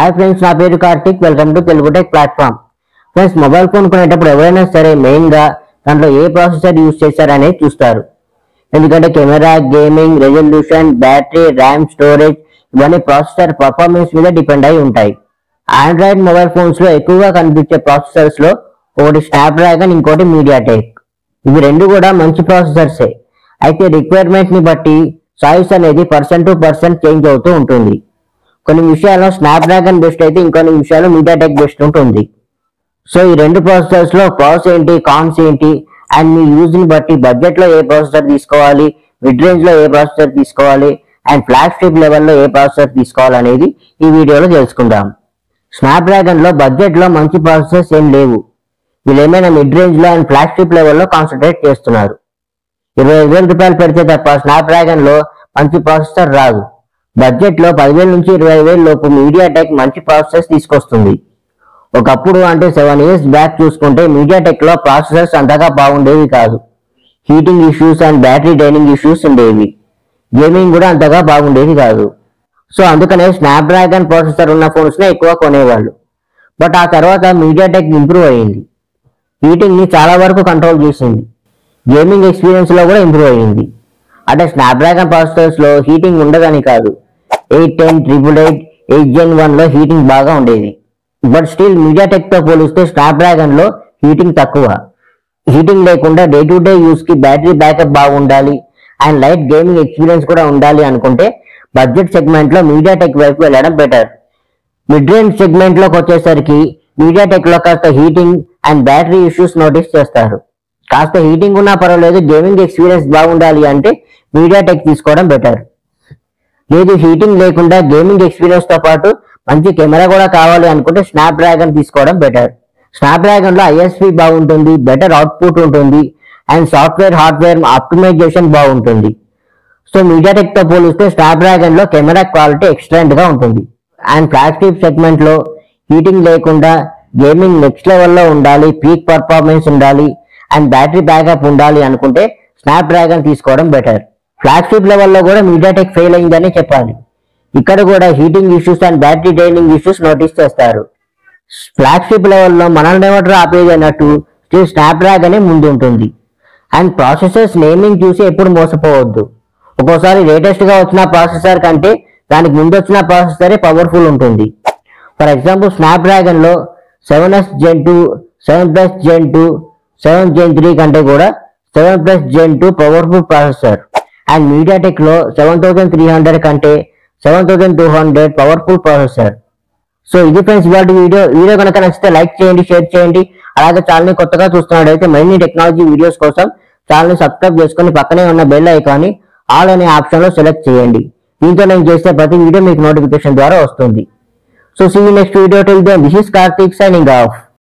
Hi friends, నా పేరు Karthik. Welcome to Telugu tech platform. Friends, mobile phone కొనేటప్పుడు ఎవరైనా సరే మెయిన్గా దాంట్లో ఏ ప్రాసెసర్ యూజ్ చేశారనేది చూస్తారు. ఎందుకంటే camera, gaming, resolution, battery, RAM, storage ఇవన్నీ ప్రాసెసర్ పర్ఫార్మెన్స్ మీద డిపెండ్ అయి ఉంటాయి. ఆండ్రాయిడ్ మొబైల్ ఫోన్స్ లో ఎక్కువగా కనిపించే ప్రాసెసర్స్ లో ఒకటి స్నాప్డ్రాగన్, ఇంకోటి మీడియాటెక్. ఇవి రెండు కూడా మంచి ప్రాసెసర్సే. అయితే రిక్వైర్మెంట్ ని బట్టి చాయిస్ అనేది పర్సన్ టు పర్సన్ చేంజ్ అవుతూ ఉంటుంది. కొన్ని విషయాల్లో స్నాప్డ్రాగన్ బెస్ట్ అయితే ఇంకొన్ని విషయాల్లో మీడియాటెక్ బెస్ట్ ఉంటుంది. సో ఈ రెండు ప్రాసెసర్స్ లో ప్రాసెస్ ఏంటి, కాన్స్ ఏంటి, అండ్ మీ యూజ్ ని బట్టి బడ్జెట్ లో ఏ ప్రాసెసర్ తీసుకోవాలి, మిడ్ రేంజ్ లో ఏ ప్రాసెసర్ తీసుకోవాలి, అండ్ ఫ్లాగ్షిప్ లెవెల్లో ఏ ప్రాసెసర్ తీసుకోవాలి అనేది ఈ వీడియోలో తెలుసుకుందాం. స్నాప్డ్రాగన్ లో బడ్జెట్ లో మంచి ప్రాసెసర్స్ ఏం లేవు. వీళ్ళు ఏమైనా మిడ్ రేంజ్ లో అండ్ ఫ్లాగ్షిప్ లెవెల్లో కాన్సన్ట్రేట్ చేస్తున్నారు. 25,000 రూపాయలు పెడితే తప్ప స్నాప్డ్రాగన్ లో మంచి ప్రాసెసర్ రాదు. బడ్జెట్ లో 10,000 నుంచి 20,000 లోపు మీడియాటెక్ మంచి ప్రాసెసర్స్ తీసుకొస్తుంది. ఒకప్పుడు అంటే 7 years బ్యాక్ చూసుకుంటే మీడియాటెక్ లో ప్రాసెసర్స్ అంతగా బాగుండేవి కాదు. Heating issues and battery draining issues ఉండేవి. గేమింగ్ కూడా అంతగా బాగుండేది కాదు. సో అందుకనే స్నాప్డ్రాగన్ ప్రాసెసర్ ఉన్న ఫోన్స్ నే ఎక్కువ కొనేవాళ్ళు. బట్ ఆ తర్వాత మీడియాటెక్ ఇంప్రూవ్ అయ్యింది. హీటింగ్ ని చాలా వరకు కంట్రోల్ చేసింది. గేమింగ్ ఎక్స్పీరియన్స్ లో కూడా ఇంప్రూవ్ అయ్యింది. అంటే స్నాప్డ్రాగన్ ప్రాసెసర్స్ లో హీటింగ్ ఉండదని కాదు. 810, 888, 8 Gen 1 లో హీటింగ్ బాగా ఉండేది. బట్ స్టిల్ మీడియాటెక్ తో పోలిస్తే స్నాప్డ్రాగన్ లో హీటింగ్ తక్కువ. హీటింగ్ లేకుండా డే టు డే యూస్ కి బ్యాటరీ బ్యాకప్ బాగుండాలి అండ్ లైట్ గేమింగ్ ఎక్స్పీరియన్స్ కూడా ఉండాలి అనుకుంటే బడ్జెట్ సెగ్మెంట్ లో మీడియాటెక్ వైపు వెళ్ళడం బెటర్. మిడ్ రేంజ్ సెగ్మెంట్ లోకి వచ్చేసరికి మీడియాటెక్ లో కాస్త heating and battery issues notice చేస్తారు. కాస్త హీటింగ్ ఉన్నా పర్వాలేదు, గేమింగ్ ఎక్స్పీరియన్స్ బాగుండాలి అంటే మీడియాటెక్ తీసుకోవడం బెటర్. లేదు హీటింగ్ లేకుండా గేమింగ్ ఎక్స్పీరియన్స్ తో పాటు మంచి కెమెరా కూడా కావాలి అనుకుంటే స్నాప్డ్రాగన్ తీసుకోవడం బెటర్. స్నాప్డ్రాగన్ లో ఐఎస్పీ బాగుంటుంది, బెటర్ అవుట్పుట్ ఉంటుంది అండ్ సాఫ్ట్వేర్ హార్డ్వేర్ ఆప్టిమైజేషన్ బాగుంటుంది. సో మీడియాటెక్ తో పోలిస్తే స్నాప్డ్రాగన్ లో కెమెరా క్వాలిటీ ఎక్సలెంట్ గా ఉంటుంది. అండ్ ఫ్లాగ్షిప్ సెగ్మెంట్ లో హీటింగ్ లేకుండా గేమింగ్ నెక్స్ట్ లెవెల్లో ఉండాలి, పీక్ పర్ఫార్మెన్స్ ఉండాలి అండ్ బ్యాటరీ బ్యాకప్ ఉండాలి అనుకుంటే స్నాప్డ్రాగన్ తీసుకోవడం బెటర్. ఫ్లాగ్షిప్ లెవెల్లో కూడా మీడియాటెక్ ఫెయిల్ అయిందని చెప్పాలి. ఇక్కడ కూడా heating issues and battery draining issues notice చేస్తారు. ఫ్లాగ్షిప్ లెవెల్లో మనల్ని ఎవరు ఆపేది అన్నట్టు స్టిల్ స్నాప్డ్రాగన్ ముందు ఉంటుంది. అండ్ ప్రాసెసర్స్ నేమింగ్ చూసి ఎప్పుడు మోసపోవద్దు. ఒక్కోసారి లేటెస్ట్ గా వచ్చిన ప్రాసెసర్ కంటే దానికి ముందు వచ్చిన ప్రాసెసరే పవర్ఫుల్ ఉంటుంది. ఫర్ ఎగ్జాంపుల్ స్నాప్డ్రాగన్ లో 7S Gen 2, 7+ Gen 2, 7 Gen 3 కంటే కూడా 7+ Gen 2 powerful processor. And MediaTek లో 7300 కంటే 7200 పవర్ఫుల్ ప్రాసెసర్. సో ఇది ఫ్రెండ్స్ ఇవాళ వీడియో కనుక నచ్చితే లైక్ చేయండి, షేర్ చేయండి. అలాగే ఛానల్ ని కొత్తగా చూస్తున్నట్టయితే మరిన్ని టెక్నాలజీ వీడియోస్ కోసం ఛానల్ ని సబ్స్క్రైబ్ చేసుకుని పక్కనే ఉన్న బెల్ ఐకాన్ ని ఆల్ అనే ఆప్షన్ లో సెలెక్ట్ చేయండి. దీంతో నేను చేసే ప్రతి వీడియో మీకు నోటిఫికేషన్ ద్వారా వస్తుంది. So see you next video. Till then this is Karthik signing of.